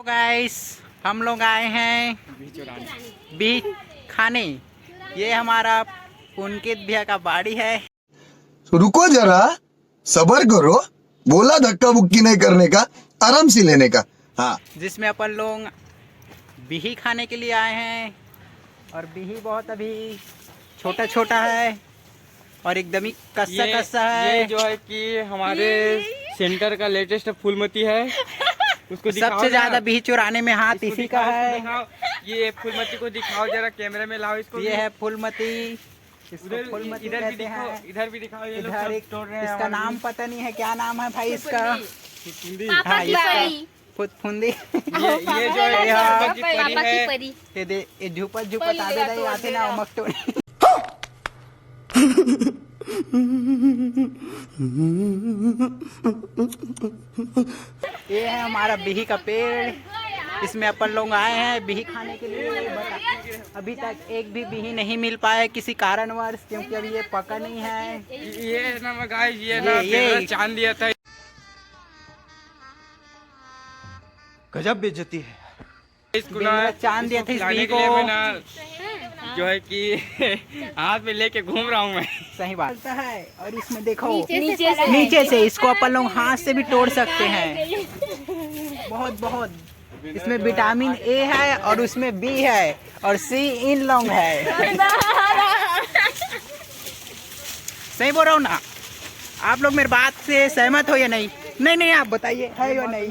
Guys हम लोग आए हैं बीच खाने। ये हमारा पुनकित भैया का बाड़ी है। रुको जरा, सबर करो। बोला धक्का बुक्की नहीं करने का, आराम से लेने का। हाँ, जिसमें अपन लोग बिही खाने के लिए आए हैं। और बिही बहुत अभी छोटा छोटा है और एकदम ही कस्सा कस्सा है। ये जो है कि हमारे सेंटर का लेटेस्ट फूलमती है। उसको सबसे ज्यादा बिही चुराने में हाथ इसी का है। ये फूलमती को दिखाओ जरा, कैमरे में लाओ इसको। ये है फूलमती। उधर फूलमती इधर भी कहते दिखाओ, हैं। इधर भी दिखाओ। ये लोग इधर सब एक तोड़ रहे हैं। इसका नाम पता नहीं है, क्या नाम है भाई इसका? पापा की परी। फुंदी। ये जो है यहाँ पापा की परी पापा की है। परी। ये दे ये झुपत झुपत आधे दे आते ना उमक तो। ये है हमारा बिही का पेड़। इसमें अपन लोग आए हैं बिही खाने के लिए। बट अभी तक एक भी बिही नहीं मिल पाया किसी कारणवश, क्योंकि अभी ये पका नहीं है। ये ना गाइस, ये ना ये चांद दिया था। गजब बेइज्जती है। इसको ना चांद दिया था इस खिलाने बिही के लिए को। मैं ना जो है कि हाथ में लेके घूम रहा हूँ मैं। सही बात है। और इसमें देखो नीचे से इसको अपन लोग हाथ से भी तोड़ सकते हैं। बहुत इसमें विटामिन ए है और उसमें बी है और सी इन लॉन्ग है। सही बोल रहा हूँ ना? आप लोग मेरी बात से सहमत हो या नहीं? नहीं आप बताइए, है या नहीं?